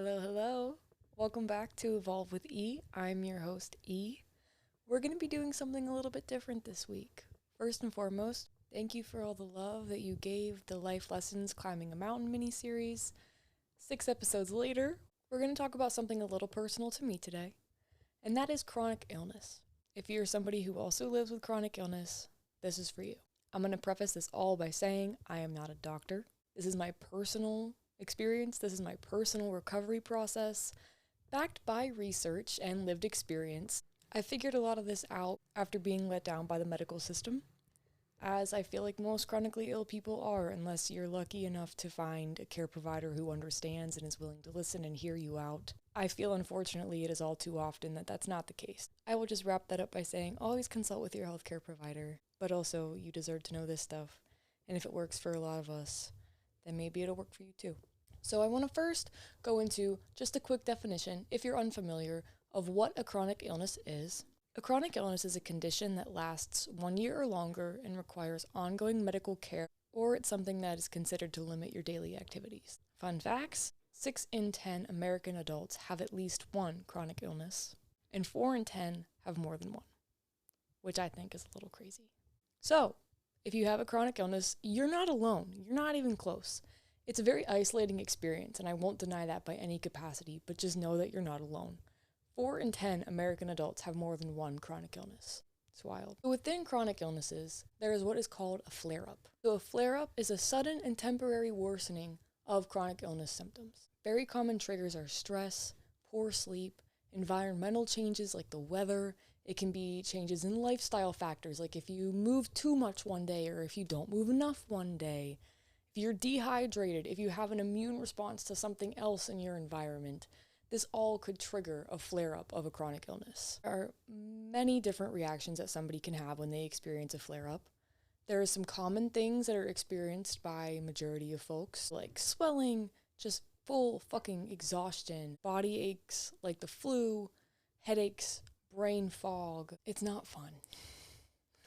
Hello, hello. Welcome back to Evolve with E. I'm your host, E. We're going to be doing something a little bit different this week. First and foremost, thank you for all the love that you gave the Life Lessons Climbing a Mountain mini-series. 6 episodes later, we're going to talk about something a little personal to me today, and that is chronic illness. If you're somebody who also lives with chronic illness, this is for you. I'm going to preface this all by saying I am not a doctor. This is my personal experience. This is my personal recovery process, backed by research and lived experience. I figured a lot of this out after being let down by the medical system, as I feel like most chronically ill people are, unless you're lucky enough to find a care provider who understands and is willing to listen and hear you out. I feel, unfortunately, it is all too often that that's not the case. I will just wrap that up by saying always consult with your healthcare provider, but also you deserve to know this stuff, and if it works for a lot of us, then maybe it'll work for you too. So I want to first go into just a quick definition, if you're unfamiliar, of what a chronic illness is. A chronic illness is a condition that lasts 1 year or longer and requires ongoing medical care, or it's something that is considered to limit your daily activities. Fun facts: 6 in 10 American adults have at least one chronic illness, and 4 in 10 have more than one, which I think is a little crazy. So, if you have a chronic illness, you're not alone. You're not even close. It's a very isolating experience, and I won't deny that by any capacity, but just know that you're not alone. 4 in 10 American adults have more than one chronic illness. It's wild. So within chronic illnesses, there is what is called a flare-up. So a flare-up is a sudden and temporary worsening of chronic illness symptoms. Very common triggers are stress, poor sleep, environmental changes like the weather. It can be changes in lifestyle factors, like if you move too much one day or if you don't move enough one day. If you're dehydrated, if you have an immune response to something else in your environment, this all could trigger a flare-up of a chronic illness. There are many different reactions that somebody can have when they experience a flare-up. There are some common things that are experienced by majority of folks, like swelling, just full fucking exhaustion, body aches like the flu, headaches, brain fog. It's not fun.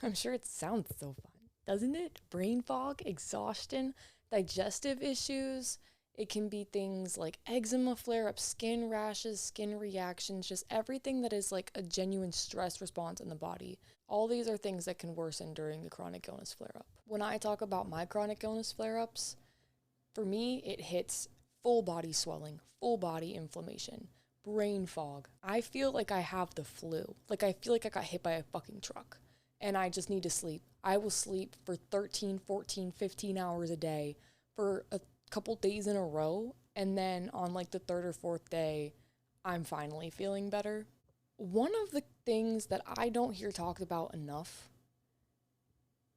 I'm sure it sounds so fun, doesn't it? Brain fog, exhaustion, digestive issues. It can be things like eczema flare-ups, skin rashes, skin reactions, just everything that is like a genuine stress response in the body. All these are things that can worsen during a chronic illness flare-up. When I talk about my chronic illness flare-ups, for me, it hits full body swelling, full body inflammation, brain fog. I feel like I have the flu. Like I feel like I got hit by a fucking truck and I just need to sleep. I will sleep for 13, 14, 15 hours a day for a couple days in a row, and then on like the third or fourth day, I'm finally feeling better. One of the things that I don't hear talked about enough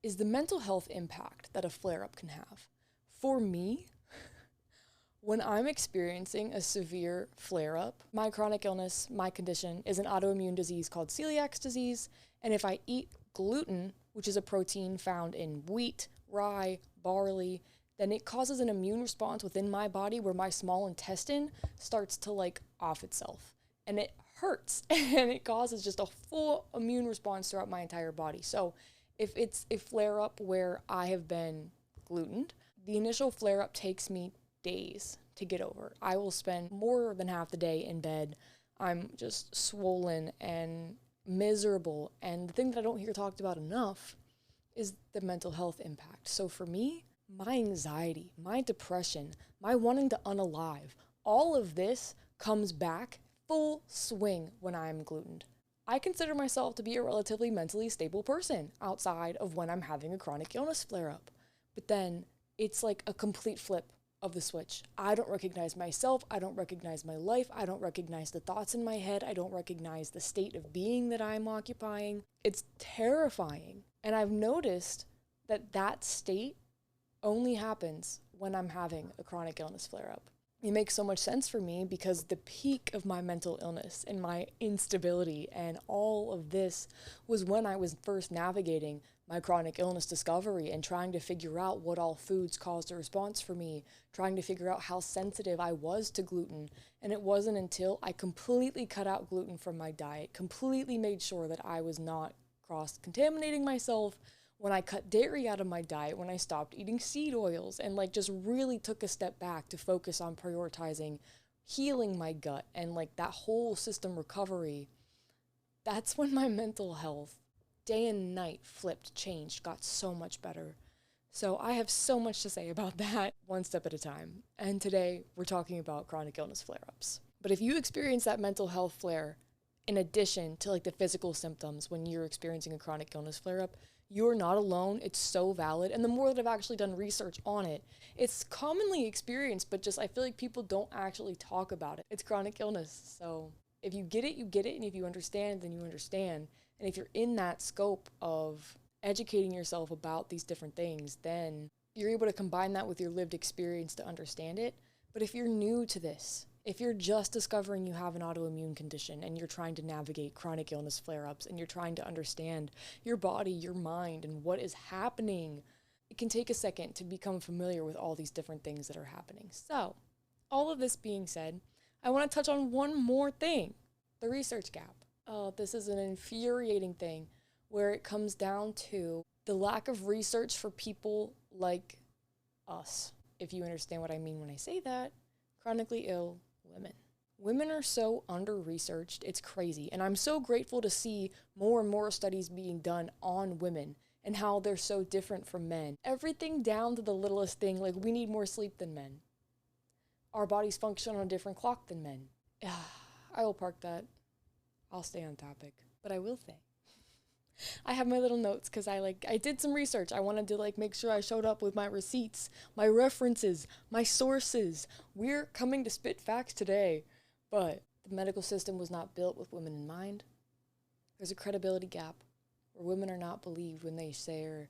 is the mental health impact that a flare-up can have. For me, when I'm experiencing a severe flare-up, my chronic illness, my condition, is an autoimmune disease called celiac disease, and if I eat gluten, which is a protein found in wheat, rye, barley, then it causes an immune response within my body where my small intestine starts to like off itself. And it hurts and it causes just a full immune response throughout my entire body. So if it's a flare-up where I have been glutened, the initial flare-up takes me days to get over. I will spend more than half the day in bed. I'm just swollen and miserable. And the thing that I don't hear talked about enough is the mental health impact. So for me, my anxiety, my depression, my wanting to unalive, all of this comes back full swing when I'm glutened. I consider myself to be a relatively mentally stable person outside of when I'm having a chronic illness flare-up. But then it's like a complete flip of the switch. I don't recognize myself. I don't recognize my life. I don't recognize the thoughts in my head. I don't recognize the state of being that I'm occupying. It's terrifying. And I've noticed that that state only happens when I'm having a chronic illness flare-up. It makes so much sense for me because the peak of my mental illness and my instability and all of this was when I was first navigating my chronic illness discovery and trying to figure out what all foods caused a response for me, trying to figure out how sensitive I was to gluten. And it wasn't until I completely cut out gluten from my diet, completely made sure that I was not cross-contaminating myself, when I cut dairy out of my diet, when I stopped eating seed oils, and like just really took a step back to focus on prioritizing healing my gut and like that whole system recovery, that's when my mental health, day and night, flipped, changed, got so much better. So I have so much to say about that, one step at a time. And today we're talking about chronic illness flare-ups. But if you experience that mental health flare, in addition to like the physical symptoms when you're experiencing a chronic illness flare-up, you're not alone. It's so valid. And the more that I've actually done research on it, it's commonly experienced, but just I feel like people don't actually talk about it. It's chronic illness. So if you get it, you get it. And if you understand, then you understand. And if you're in that scope of educating yourself about these different things, then you're able to combine that with your lived experience to understand it. But if you're new to this, if you're just discovering you have an autoimmune condition and you're trying to navigate chronic illness flare-ups and you're trying to understand your body, your mind, and what is happening, it can take a second to become familiar with all these different things that are happening. So, all of this being said, I want to touch on one more thing, the research gap. Oh, this is an infuriating thing where it comes down to the lack of research for people like us, if you understand what I mean when I say that, chronically ill women. Women are so under-researched, it's crazy. And I'm so grateful to see more and more studies being done on women and how they're so different from men. Everything down to the littlest thing, like we need more sleep than men. Our bodies function on a different clock than men. I will park that. I'll stay on topic, but I will say, I have my little notes because I did some research. I wanted to make sure I showed up with my receipts, my references, my sources. We're coming to spit facts today, but the medical system was not built with women in mind. There's a credibility gap where women are not believed when they share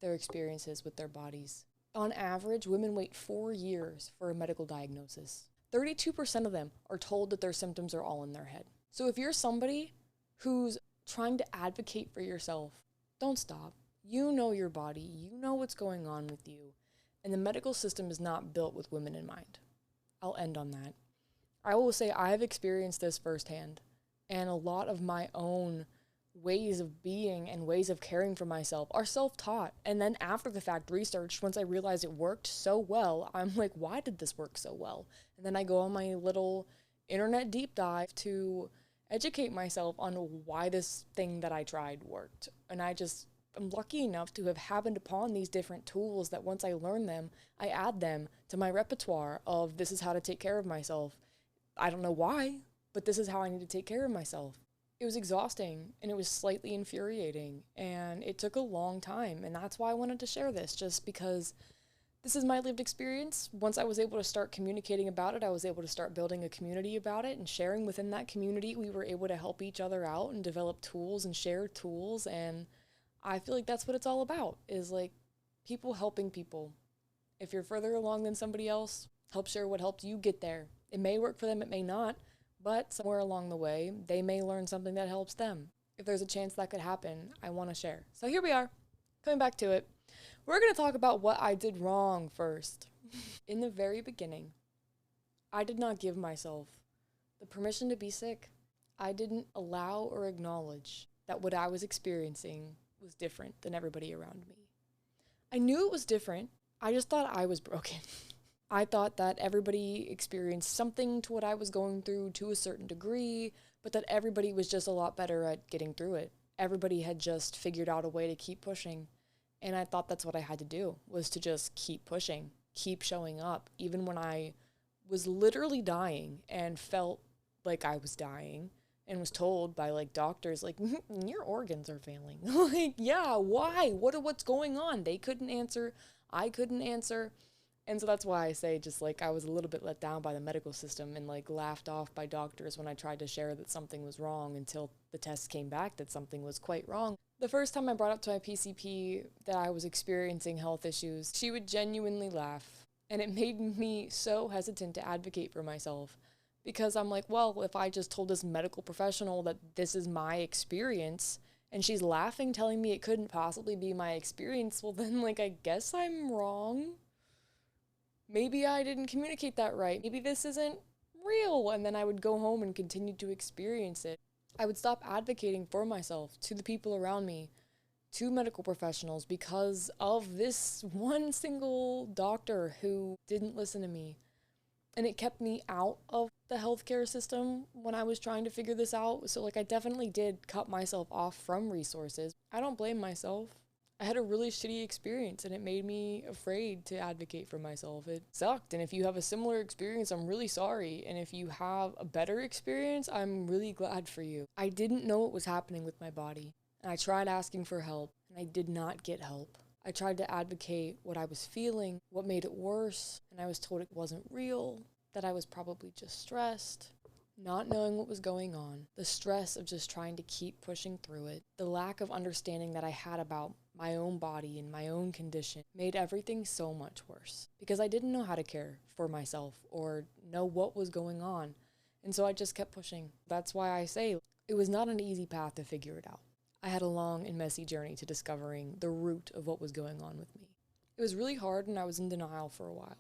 their experiences with their bodies. On average, women wait 4 years for a medical diagnosis. 32% of them are told that their symptoms are all in their head. So if you're somebody who's trying to advocate for yourself, don't stop. You know your body. You know what's going on with you. And the medical system is not built with women in mind. I'll end on that. I will say I've experienced this firsthand. And a lot of my own ways of being and ways of caring for myself are self-taught. And then after the fact research, once I realized it worked so well, I'm like, why did this work so well? And then I go on my little internet deep dive to educate myself on why this thing that I tried worked. And I'm lucky enough to have happened upon these different tools that once I learn them, I add them to my repertoire of this is how to take care of myself. I don't know why, but this is how I need to take care of myself. It was exhausting and it was slightly infuriating and it took a long time. And that's why I wanted to share this, just because this is my lived experience. Once I was able to start communicating about it, I was able to start building a community about it and sharing within that community. We were able to help each other out and develop tools and share tools. And I feel like that's what it's all about, is people helping people. If you're further along than somebody else, help share what helped you get there. It may work for them, it may not, but somewhere along the way, they may learn something that helps them. If there's a chance that could happen, I want to share. So here we are, coming back to it. We're going to talk about what I did wrong first. In the very beginning, I did not give myself the permission to be sick. I didn't allow or acknowledge that what I was experiencing was different than everybody around me. I knew it was different. I just thought I was broken. I thought that everybody experienced something to what I was going through to a certain degree, but that everybody was just a lot better at getting through it. Everybody had just figured out a way to keep pushing. And I thought that's what I had to do, was to just keep pushing, keep showing up, even when I was literally dying and felt like I was dying and was told by doctors, your organs are failing. Yeah, why? What's going on? They couldn't answer. I couldn't answer. And so that's why I say I was a little bit let down by the medical system and laughed off by doctors when I tried to share that something was wrong until the tests came back that something was quite wrong. The first time I brought up to my PCP that I was experiencing health issues, she would genuinely laugh. And it made me so hesitant to advocate for myself because I'm like, well, if I just told this medical professional that this is my experience and she's laughing, telling me it couldn't possibly be my experience, well then I guess I'm wrong. Maybe I didn't communicate that right. Maybe this isn't real. And then I would go home and continue to experience it. I would stop advocating for myself to the people around me, to medical professionals, because of this one single doctor who didn't listen to me. And it kept me out of the healthcare system when I was trying to figure this out. So like I definitely did cut myself off from resources. I don't blame myself. I had a really shitty experience and it made me afraid to advocate for myself. It sucked. And if you have a similar experience, I'm really sorry. And if you have a better experience, I'm really glad for you. I didn't know what was happening with my body. And I tried asking for help and I did not get help. I tried to advocate what I was feeling, what made it worse, and I was told it wasn't real, that I was probably just stressed. Not knowing what was going on, the stress of just trying to keep pushing through it, the lack of understanding that I had about my own body and my own condition made everything so much worse because I didn't know how to care for myself or know what was going on. And so I just kept pushing. That's why I say it was not an easy path to figure it out. I had a long and messy journey to discovering the root of what was going on with me. It was really hard and I was in denial for a while.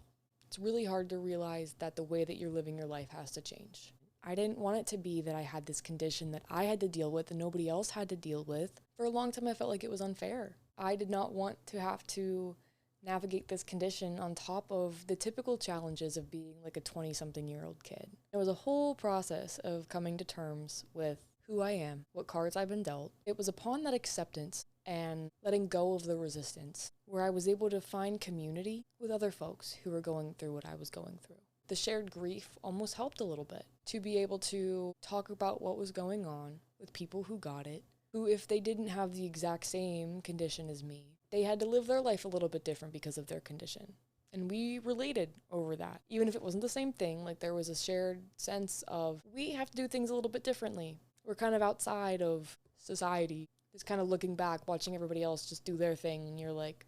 It's really hard to realize that the way that you're living your life has to change. I didn't want it to be that I had this condition that I had to deal with and nobody else had to deal with. For a long time, I felt like it was unfair. I did not want to have to navigate this condition on top of the typical challenges of being like a 20-something-year-old kid. It was a whole process of coming to terms with who I am, what cards I've been dealt. It was upon that acceptance and letting go of the resistance where I was able to find community with other folks who were going through what I was going through. The shared grief almost helped a little bit to be able to talk about what was going on with people who got it, who, if they didn't have the exact same condition as me, they had to live their life a little bit different because of their condition. And we related over that. Even if it wasn't the same thing, like there was a shared sense of we have to do things a little bit differently. We're kind of outside of society, just kind of looking back, watching everybody else just do their thing, and you're like,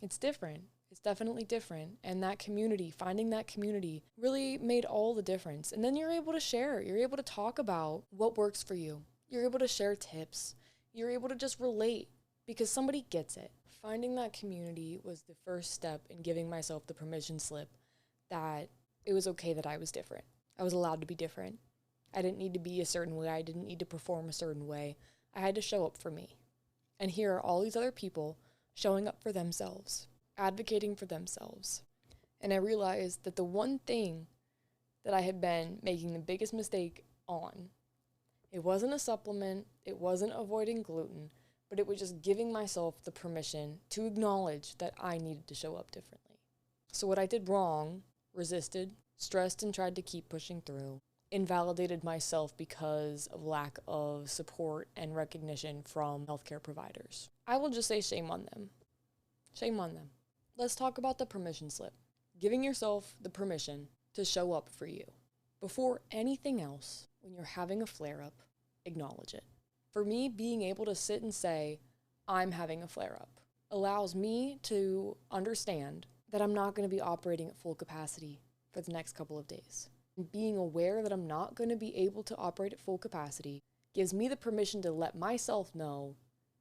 it's different. It's definitely different. And that community, finding that community really made all the difference. And then you're able to share. You're able to talk about what works for you. You're able to share tips. You're able to just relate because somebody gets it. Finding that community was the first step in giving myself the permission slip that it was okay that I was different. I was allowed to be different. I didn't need to be a certain way. I didn't need to perform a certain way. I had to show up for me. And here are all these other people showing up for themselves, advocating for themselves. And I realized that the one thing that I had been making the biggest mistake on, it wasn't a supplement, it wasn't avoiding gluten, but it was just giving myself the permission to acknowledge that I needed to show up differently. So what I did wrong, resisted, stressed, and tried to keep pushing through, invalidated myself because of lack of support and recognition from healthcare providers. I will just say shame on them. Shame on them. Let's talk about the permission slip. Giving yourself the permission to show up for you. Before anything else, when you're having a flare-up, acknowledge it. For me, being able to sit and say, I'm having a flare-up, allows me to understand that I'm not going to be operating at full capacity for the next couple of days. And being aware that I'm not going to be able to operate at full capacity gives me the permission to let myself know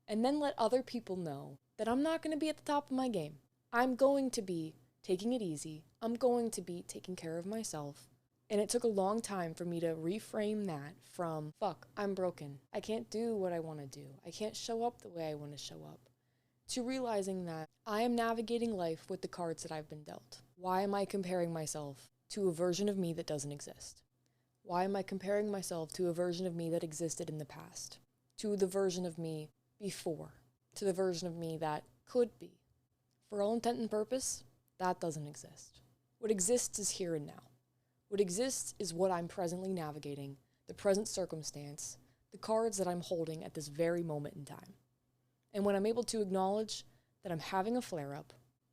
and then let other people know that I'm not going to be at the top of my game. I'm going to be taking it easy. I'm going to be taking care of myself. And it took a long time for me to reframe that from, fuck, I'm broken. I can't do what I want to do. I can't show up the way I want to show up. To realizing that I am navigating life with the cards that I've been dealt. Why am I comparing myself to a version of me that doesn't exist? Why am I comparing myself to a version of me that existed in the past? To the version of me before? To the version of me that could be? For all intent and purpose, that doesn't exist. What exists is here and now. What exists is what I'm presently navigating, the present circumstance, the cards that I'm holding at this very moment in time. And when I'm able to acknowledge that I'm having a flare-up,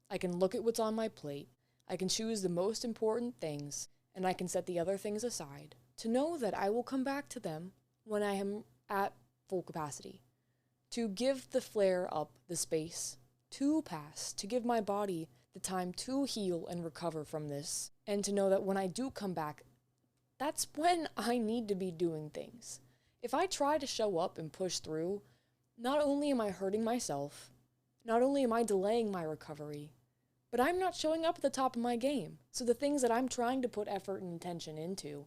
I can look at what's on my plate, I can choose the most important things, and I can set the other things aside to know that I will come back to them when I am at full capacity. To give the flare-up the space to pass, to give my body the time to heal and recover from this, and to know that when I do come back, that's when I need to be doing things. If I try to show up and push through, not only am I hurting myself, not only am I delaying my recovery, but I'm not showing up at the top of my game. So the things that I'm trying to put effort and intention into,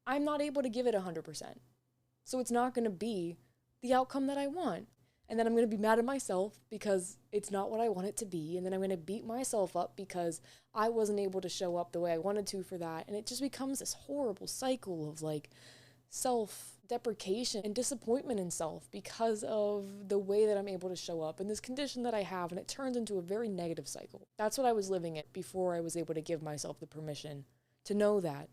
I'm not able to give it 100%. So it's not going to be the outcome that I want. And then I'm going to be mad at myself because it's not what I want it to be. And then I'm going to beat myself up because I wasn't able to show up the way I wanted to for that. And it just becomes this horrible cycle of like self-deprecation and disappointment in self because of the way that I'm able to show up and this condition that I have. And it turns into a very negative cycle. That's what I was living in before I was able to give myself the permission to know that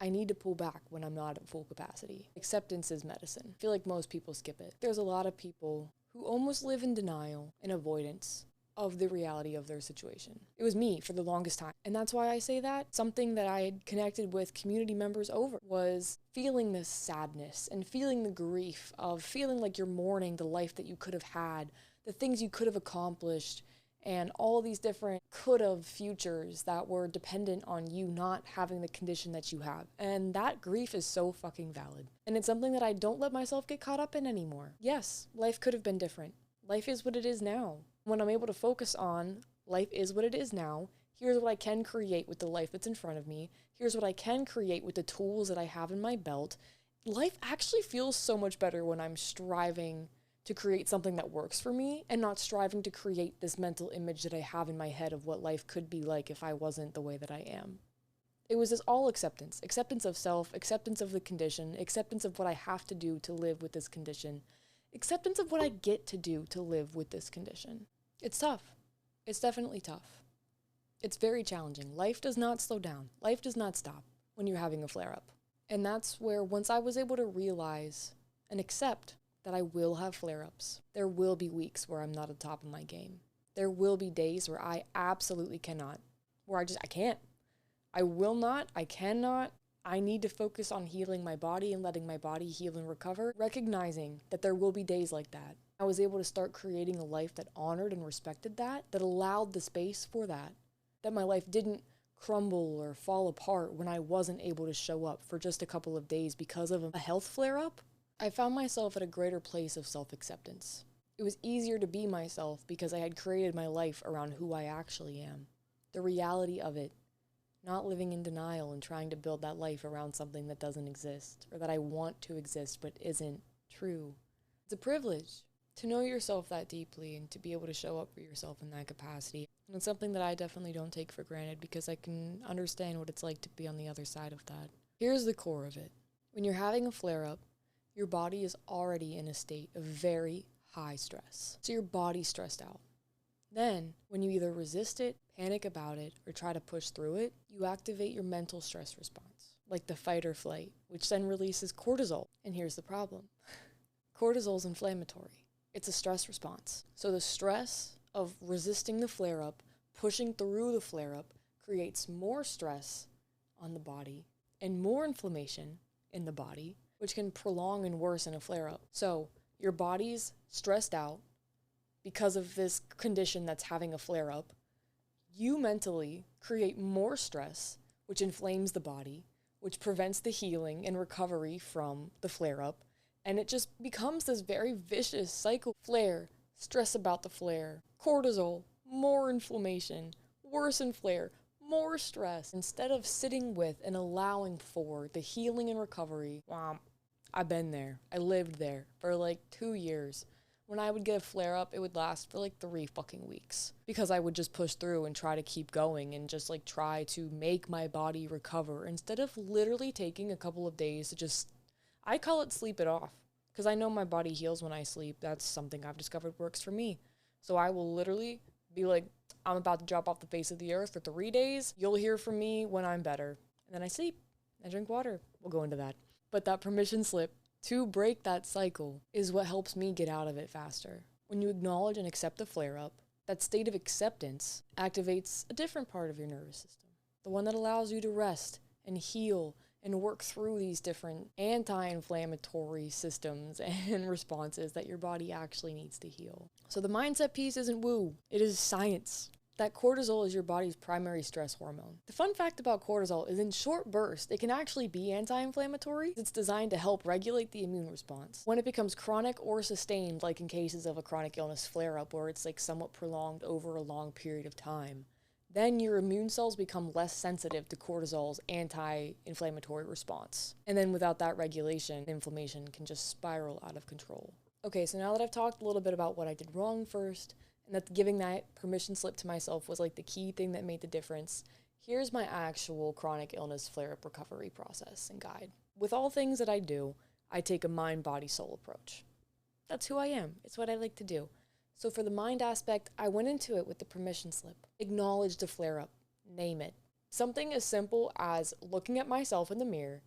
I need to pull back when I'm not at full capacity. Acceptance is medicine. I feel like most people skip it. There's a lot of people who almost live in denial and avoidance of the reality of their situation. It was me for the longest time. And that's why I say that. Something that I had connected with community members over was feeling this sadness and feeling the grief of feeling like you're mourning the life that you could have had, the things you could have accomplished, and all these different could-have futures that were dependent on you not having the condition that you have. And that grief is so fucking valid. And it's something that I don't let myself get caught up in anymore. Yes, life could have been different. Life is what it is now. When I'm able to focus on life is what it is now, here's what I can create with the life that's in front of me, here's what I can create with the tools that I have in my belt, life actually feels so much better when I'm striving to create something that works for me and not striving to create this mental image that I have in my head of what life could be like if I wasn't the way that I am. It was this all acceptance. Acceptance of self, acceptance of the condition, acceptance of what I have to do to live with this condition, acceptance of what I get to do to live with this condition. It's tough. It's definitely tough. It's very challenging. Life does not slow down. Life does not stop when you're having a flare-up. And that's where once I was able to realize and accept that I will have flare-ups. There will be weeks where I'm not at the top of my game. There will be days where I absolutely cannot, where I can't. I will not, I cannot. I need to focus on healing my body and letting my body heal and recover, recognizing that there will be days like that. I was able to start creating a life that honored and respected that allowed the space for that my life didn't crumble or fall apart when I wasn't able to show up for just a couple of days because of a health flare-up. I found myself at a greater place of self-acceptance. It was easier to be myself because I had created my life around who I actually am. The reality of it, not living in denial and trying to build that life around something that doesn't exist or that I want to exist but isn't true. It's a privilege to know yourself that deeply and to be able to show up for yourself in that capacity. And it's something that I definitely don't take for granted because I can understand what it's like to be on the other side of that. Here's the core of it. When you're having a flare-up, your body is already in a state of very high stress. So your body's stressed out. Then, when you either resist it, panic about it, or try to push through it, you activate your mental stress response, like the fight or flight, which then releases cortisol. And here's the problem. Cortisol is inflammatory. It's a stress response. So the stress of resisting the flare-up, pushing through the flare-up, creates more stress on the body and more inflammation in the body, which can prolong and worsen a flare-up. So your body's stressed out because of this condition that's having a flare-up. You mentally create more stress, which inflames the body, which prevents the healing and recovery from the flare-up. And it just becomes this very vicious cycle. Flare, stress about the flare, cortisol, more inflammation, worsen flare, more stress. Instead of sitting with and allowing for the healing and recovery, I've been there. I lived there for like 2 years. When I would get a flare-up, it would last for like 3 fucking weeks because I would just push through and try to keep going and just like try to make my body recover instead of literally taking a couple of days to just, I call it sleep it off because I know my body heals when I sleep. That's something I've discovered works for me. So I will literally be like, I'm about to drop off the face of the earth for 3 days. You'll hear from me when I'm better. And then I sleep. I drink water. We'll go into that. But that permission slip to break that cycle is what helps me get out of it faster. When you acknowledge and accept the flare-up, that state of acceptance activates a different part of your nervous system. The one that allows you to rest and heal and work through these different anti-inflammatory systems and responses that your body actually needs to heal. So the mindset piece isn't woo, it is science. That cortisol is your body's primary stress hormone. The fun fact about cortisol is in short bursts, it can actually be anti-inflammatory. It's designed to help regulate the immune response. When it becomes chronic or sustained, like in cases of a chronic illness flare-up where it's like somewhat prolonged over a long period of time, then your immune cells become less sensitive to cortisol's anti-inflammatory response. And then without that regulation, inflammation can just spiral out of control. Okay, so now that I've talked a little bit about what I did wrong first, and that giving that permission slip to myself was like the key thing that made the difference, here's my actual chronic illness flare-up recovery process and guide. With all things that I do, I take a mind, body, soul approach. That's who I am. It's what I like to do. So for the mind aspect, I went into it with the permission slip. Acknowledge the flare-up. Name it. Something as simple as looking at myself in the mirror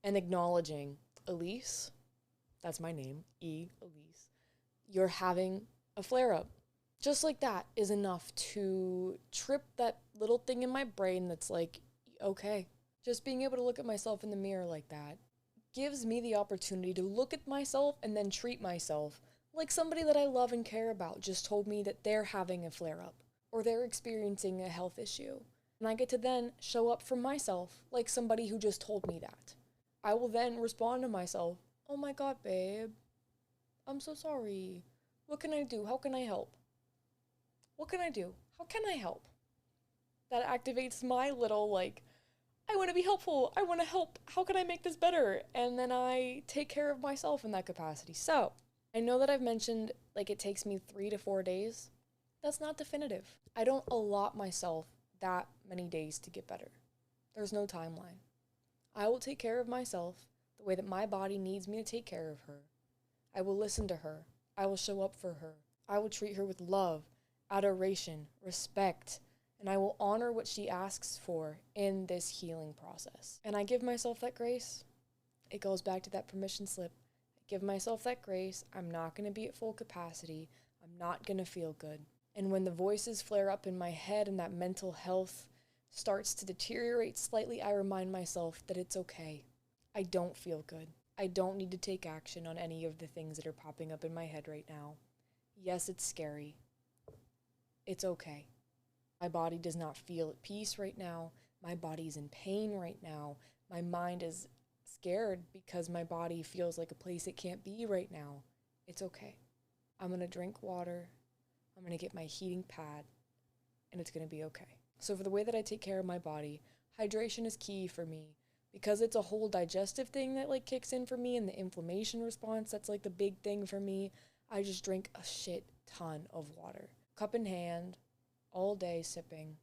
and acknowledging, Elise, that's my name, Elise, you're having a flare-up. Just like that is enough to trip that little thing in my brain that's like, okay. Just being able to look at myself in the mirror like that gives me the opportunity to look at myself and then treat myself like somebody that I love and care about just told me that they're having a flare-up or they're experiencing a health issue. And I get to then show up for myself like somebody who just told me that. I will then respond to myself, oh my God, babe, I'm so sorry. What can I do? How can I help? What can I do? How can I help? That activates my little, like, I want to be helpful. I want to help. How can I make this better? And then I take care of myself in that capacity. So, I know that I've mentioned, like, it takes me 3 to 4 days. That's not definitive. I don't allot myself that many days to get better. There's no timeline. I will take care of myself the way that my body needs me to take care of her. I will listen to her. I will show up for her. I will treat her with love, adoration, respect, and I will honor what she asks for in this healing process. And I give myself that grace. It goes back to that permission slip. I give myself that grace. I'm not going to be at full capacity. I'm not going to feel good. And when the voices flare up in my head and that mental health starts to deteriorate slightly, I remind myself that it's okay. I don't feel good. I don't need to take action on any of the things that are popping up in my head right now. Yes, it's scary. It's okay. My body does not feel at peace right now. My body's in pain right now. My mind is scared because my body feels like a place it can't be right now. It's okay. I'm going to drink water. I'm going to get my heating pad, and it's going to be okay. So for the way that I take care of my body, hydration is key for me because it's a whole digestive thing that like kicks in for me, and the inflammation response, that's like the big thing for me. I just drink a shit ton of water. Cup in hand, all day sipping,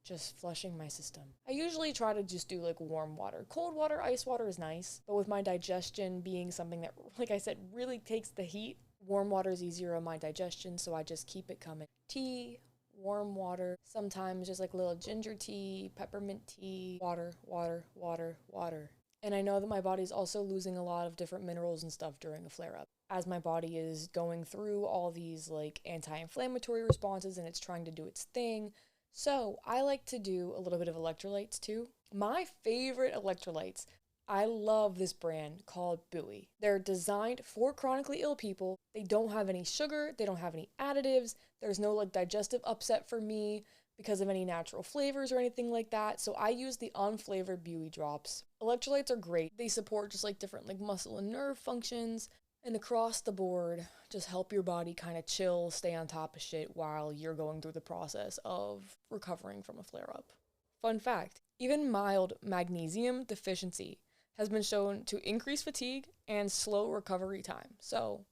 just flushing my system. I usually try to just do like warm water. Cold water, ice water is nice, but with my digestion being something that, like I said, really takes the heat, warm water is easier on my digestion, so I just keep it coming. Tea, warm water, sometimes just like a little ginger tea, peppermint tea, water, water, water, water. And I know that my body's also losing a lot of different minerals and stuff during a flare-up. As my body is going through all these like anti-inflammatory responses and it's trying to do its thing. So I like to do a little bit of electrolytes too. My favorite electrolytes, I love this brand called Buoy. They're designed for chronically ill people. They don't have any sugar. They don't have any additives. There's no like digestive upset for me because of any natural flavors or anything like that. So I use the unflavored Buoy drops. Electrolytes are great. They support just like different like muscle and nerve functions. And across the board, just help your body kind of chill, stay on top of shit while you're going through the process of recovering from a flare-up. Fun fact, even mild magnesium deficiency has been shown to increase fatigue and slow recovery time. So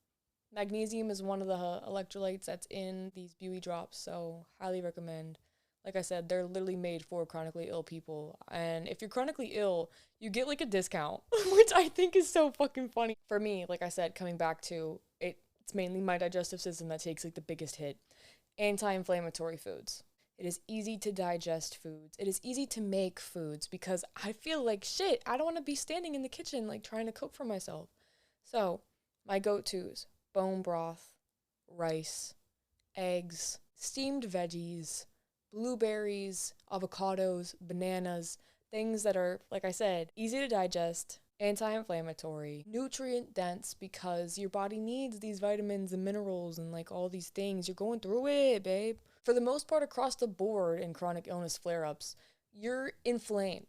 magnesium is one of the electrolytes that's in these Buoy drops, so highly recommend. Like I said, they're literally made for chronically ill people. And if you're chronically ill, you get like a discount, which I think is so fucking funny. For me, like I said, coming back to it, it's mainly my digestive system that takes like the biggest hit. Anti-inflammatory foods. It is easy to digest foods. It is easy to make foods because I feel like shit. I don't want to be standing in the kitchen like trying to cook for myself. So my go-tos, bone broth, rice, eggs, steamed veggies, blueberries, avocados, bananas, things that are, like I said, easy to digest, anti-inflammatory, nutrient dense because your body needs these vitamins and minerals and like all these things. You're going through it, babe. For the most part across the board in chronic illness flare-ups, you're inflamed.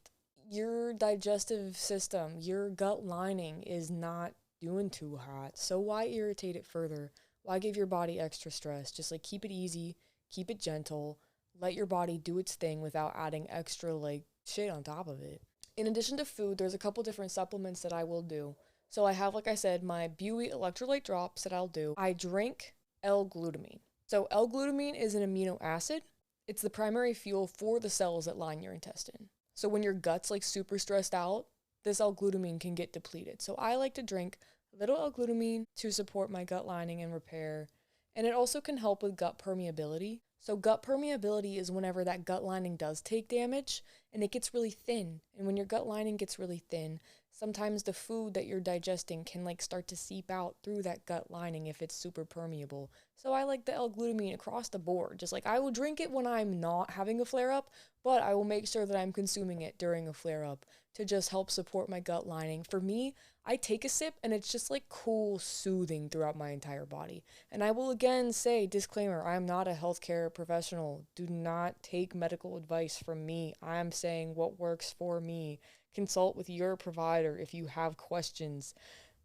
Your digestive system, your gut lining is not doing too hot. So why irritate it further? Why give your body extra stress? Just like keep it easy, keep it gentle. Let your body do its thing without adding extra like shit on top of it. In addition to food, there's a couple different supplements that I will do. So I have, like I said, my Buoy electrolyte drops that I'll do. I drink L-glutamine. So L-glutamine is an amino acid. It's the primary fuel for the cells that line your intestine. So when your gut's like super stressed out, this L-glutamine can get depleted. So I like to drink a little L-glutamine to support my gut lining and repair. And it also can help with gut permeability. So gut permeability is whenever that gut lining does take damage and it gets really thin. And when your gut lining gets really thin, sometimes the food that you're digesting can like start to seep out through that gut lining if it's super permeable. So I like the L-glutamine across the board. Just like I will drink it when I'm not having a flare-up, but I will make sure that I'm consuming it during a flare-up to just help support my gut lining. For me, I take a sip and it's just like cool, soothing throughout my entire body. And I will again say, disclaimer, I am not a healthcare professional. Do not take medical advice from me. I'm saying what works for me. Consult with your provider if you have questions,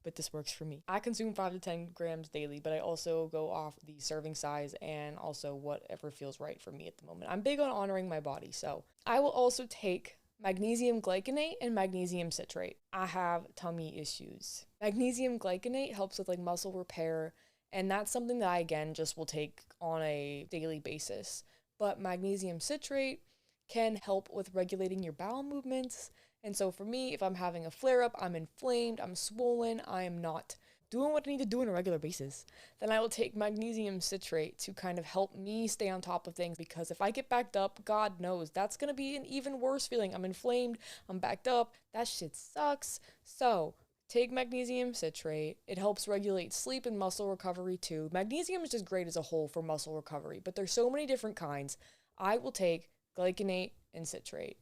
but this works for me. I consume 5 to 10 grams daily, but I also go off the serving size and also whatever feels right for me at the moment. I'm big on honoring my body, so I will also take magnesium glycinate and magnesium citrate. I have tummy issues. Magnesium glycinate helps with like muscle repair, and that's something that I again just will take on a daily basis. But magnesium citrate can help with regulating your bowel movements. And so for me, if I'm having a flare-up, I'm inflamed, I'm swollen, I am not doing what I need to do on a regular basis, then I will take magnesium citrate to kind of help me stay on top of things, because if I get backed up, God knows, that's going to be an even worse feeling. I'm inflamed, I'm backed up, that shit sucks. So take magnesium citrate. It helps regulate sleep and muscle recovery too. Magnesium is just great as a whole for muscle recovery, but there's so many different kinds. I will take glycinate and citrate.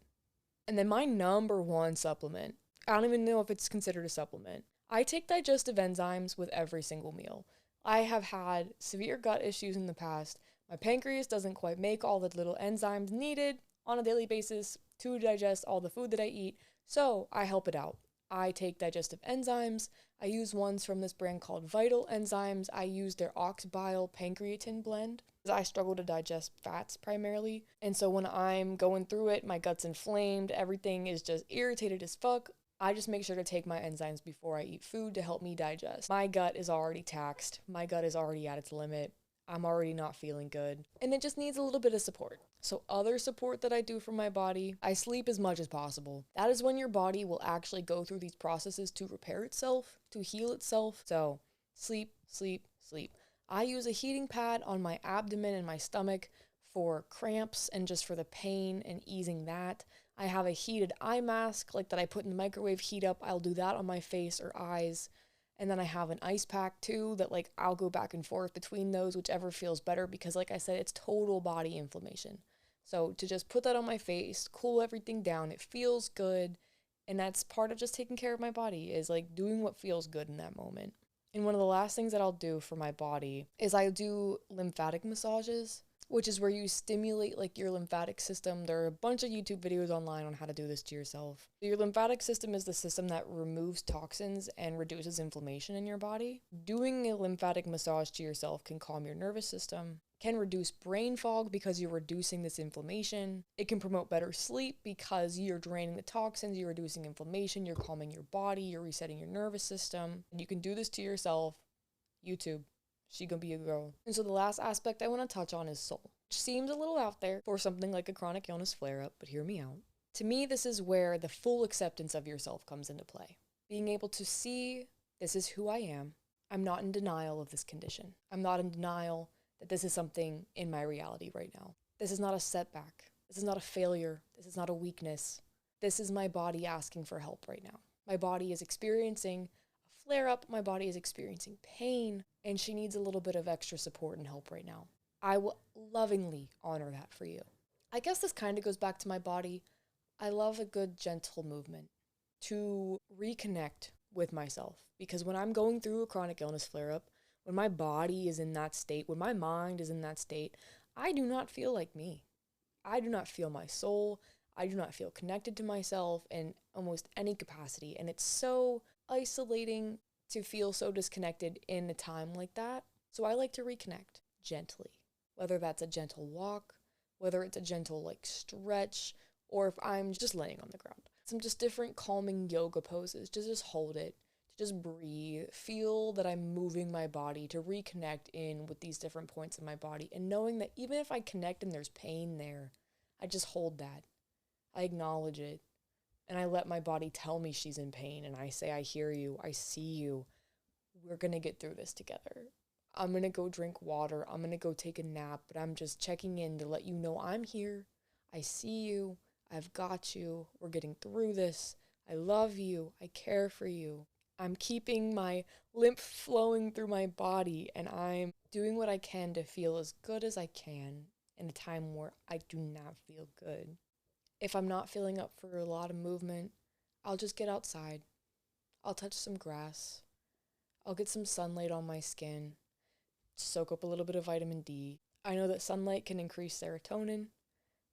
And then my number one supplement, I don't even know if it's considered a supplement. I take digestive enzymes with every single meal. I have had severe gut issues in the past. My pancreas doesn't quite make all the little enzymes needed on a daily basis to digest all the food that I eat, so I help it out. I take digestive enzymes. I use ones from this brand called Vital Enzymes. I use their ox bile pancreatin blend. I struggle to digest fats primarily. And so when I'm going through it, my gut's inflamed, everything is just irritated as fuck. I just make sure to take my enzymes before I eat food to help me digest. My gut is already taxed. My gut is already at its limit. I'm already not feeling good. And it just needs a little bit of support. So other support that I do for my body, I sleep as much as possible. That is when your body will actually go through these processes to repair itself, to heal itself. So sleep, sleep, sleep. I use a heating pad on my abdomen and my stomach for cramps and just for the pain and easing that. I have a heated eye mask like that I put in the microwave, heat up. I'll do that on my face or eyes. And then I have an ice pack too that like I'll go back and forth between those, whichever feels better, because like I said, it's total body inflammation. So to just put that on my face, cool everything down, it feels good. And that's part of just taking care of my body, is like doing what feels good in that moment. And one of the last things that I'll do for my body is I do lymphatic massages, which is where you stimulate like your lymphatic system. There are a bunch of YouTube videos online on how to do this to yourself. Your lymphatic system is the system that removes toxins and reduces inflammation in your body. Doing a lymphatic massage to yourself can calm your nervous system, can reduce brain fog because you're reducing this inflammation. It can promote better sleep because you're draining the toxins, you're reducing inflammation, you're calming your body, you're resetting your nervous system. And you can do this to yourself. YouTube. She gonna be a girl. And so the last aspect I want to touch on is soul, which seems a little out there for something like a chronic illness flare-up, but hear me out. To me, this is where the full acceptance of yourself comes into play. Being able to see, this is who I am. I'm not in denial of this condition. I'm not in denial that this is something in my reality right now. This is not a setback. This is not a failure. This is not a weakness. This is my body asking for help right now. My body is experiencing flare up, my body is experiencing pain, and she needs a little bit of extra support and help right now. I will lovingly honor that for you. I guess this kind of goes back to my body. I love a good gentle movement to reconnect with myself, because when I'm going through a chronic illness flare up, when my body is in that state, when my mind is in that state, I do not feel like me. I do not feel my soul. I do not feel connected to myself in almost any capacity, and it's so isolating to feel so disconnected in a time like that. So I like to reconnect gently, whether that's a gentle walk, whether it's a gentle like stretch, or if I'm just laying on the ground. Some just different calming yoga poses to just hold it, just breathe, feel that I'm moving my body to reconnect in with these different points in my body, and knowing that even if I connect and there's pain there, I just hold that. I acknowledge it, and I let my body tell me she's in pain, and I say, I hear you, I see you, we're gonna get through this together. I'm gonna go drink water, I'm gonna go take a nap, but I'm just checking in to let you know I'm here, I see you, I've got you, we're getting through this, I love you, I care for you. I'm keeping my lymph flowing through my body, and I'm doing what I can to feel as good as I can in a time where I do not feel good. If I'm not feeling up for a lot of movement, I'll just get outside. I'll touch some grass. I'll get some sunlight on my skin, soak up a little bit of vitamin D. I know that sunlight can increase serotonin,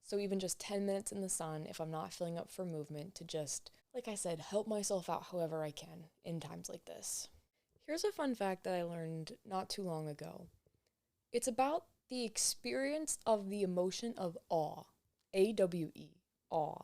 so even just 10 minutes in the sun, if I'm not feeling up for movement, to just, like I said, help myself out however I can in times like this. Here's a fun fact that I learned not too long ago. It's about the experience of the emotion of awe. A-W-E, awe.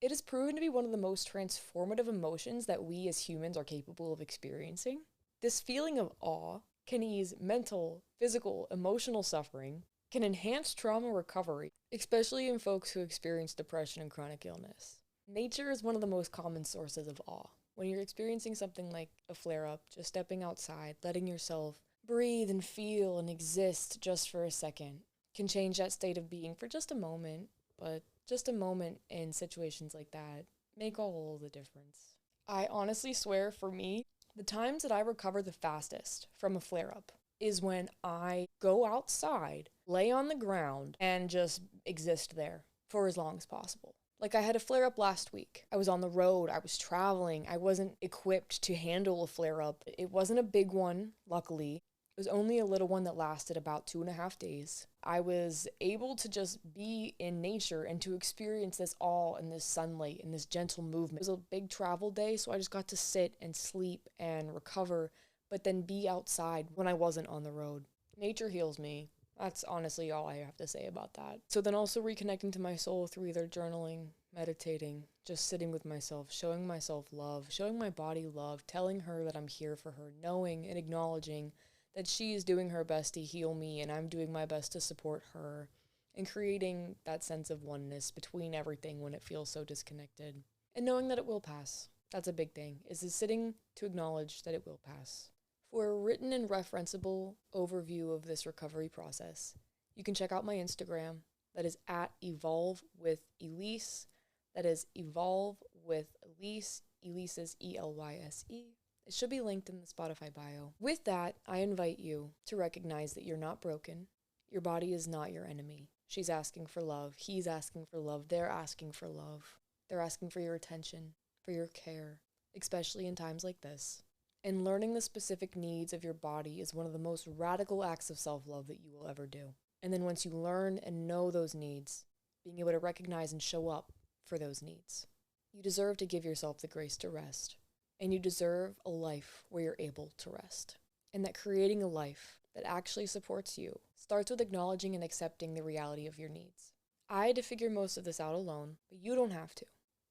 It is proven to be one of the most transformative emotions that we as humans are capable of experiencing. This feeling of awe can ease mental, physical, emotional suffering, can enhance trauma recovery, especially in folks who experience depression and chronic illness. Nature is one of the most common sources of awe. When you're experiencing something like a flare-up, just stepping outside, letting yourself breathe and feel and exist just for a second can change that state of being for just a moment, but just a moment in situations like that make all the difference. I honestly swear, for me, the times that I recover the fastest from a flare-up is when I go outside, lay on the ground, and just exist there for as long as possible. Like, I had a flare-up last week. I was on the road, I was traveling, I wasn't equipped to handle a flare-up. It wasn't a big one, luckily. It was only a little one that lasted about 2.5 days. I was able to just be in nature and to experience this awe and this sunlight and this gentle movement. It was a big travel day, so I just got to sit and sleep and recover, but then be outside when I wasn't on the road. Nature heals me. That's honestly all I have to say about that. So then also reconnecting to my soul through either journaling, meditating, just sitting with myself, showing myself love, showing my body love, telling her that I'm here for her, knowing and acknowledging that she is doing her best to heal me and I'm doing my best to support her, and creating that sense of oneness between everything when it feels so disconnected. And knowing that it will pass. That's a big thing, is sitting to acknowledge that it will pass. For a written and referenceable overview of this recovery process, you can check out my Instagram. That is at Evolve with Elise. That is Evolve with Elise. Elise is E-L-Y-S-E. It should be linked in the Spotify bio. With that, I invite you to recognize that you're not broken. Your body is not your enemy. She's asking for love. He's asking for love. They're asking for love. They're asking for your attention, for your care, especially in times like this. And learning the specific needs of your body is one of the most radical acts of self-love that you will ever do. And then once you learn and know those needs, being able to recognize and show up for those needs, you deserve to give yourself the grace to rest. And you deserve a life where you're able to rest. And that creating a life that actually supports you starts with acknowledging and accepting the reality of your needs. I had to figure most of this out alone, but you don't have to.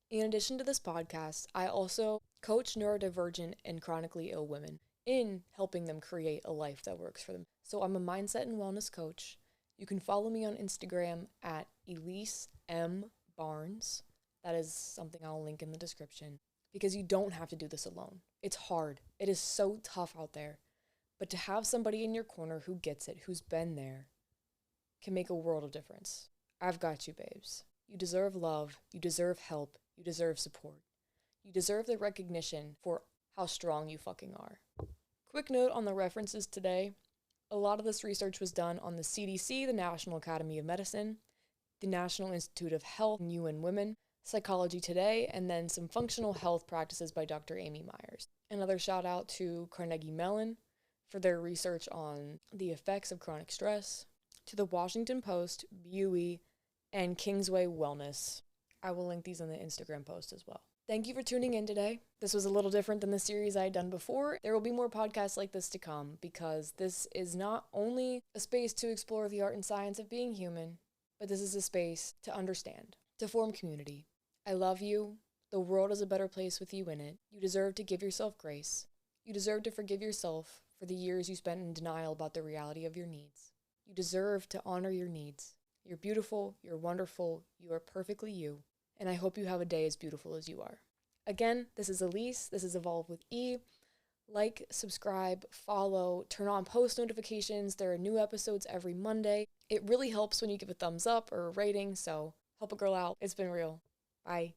In addition to this podcast, I also coach neurodivergent and chronically ill women in helping them create a life that works for them. So I'm a mindset and wellness coach. You can follow me on Instagram at Elise M. Barnes. That is something I'll link in the description. Because you don't have to do this alone. It's hard. It is so tough out there. But to have somebody in your corner who gets it, who's been there, can make a world of difference. I've got you, babes. You deserve love. You deserve help. You deserve support. You deserve the recognition for how strong you fucking are. Quick note on the references today. A lot of this research was done on the CDC, the National Academy of Medicine, the National Institute of Health and UN Women, Psychology Today, and then some functional health practices by Dr. Amy Myers. Another shout out to Carnegie Mellon for their research on the effects of chronic stress, to the Washington Post, BUE, and Kingsway Wellness. I will link these in the Instagram post as well. Thank you for tuning in today. This was a little different than the series I had done before. There will be more podcasts like this to come because this is not only a space to explore the art and science of being human, but this is a space to understand, to form community. I love you. The world is a better place with you in it. You deserve to give yourself grace. You deserve to forgive yourself for the years you spent in denial about the reality of your needs. You deserve to honor your needs. You're beautiful, you're wonderful, you are perfectly you, and I hope you have a day as beautiful as you are. Again, this is Elise, this is Evolve with E. Like, subscribe, follow, turn on post notifications. There are new episodes every Monday. It really helps when you give a thumbs up or a rating, so help a girl out. It's been real. Bye.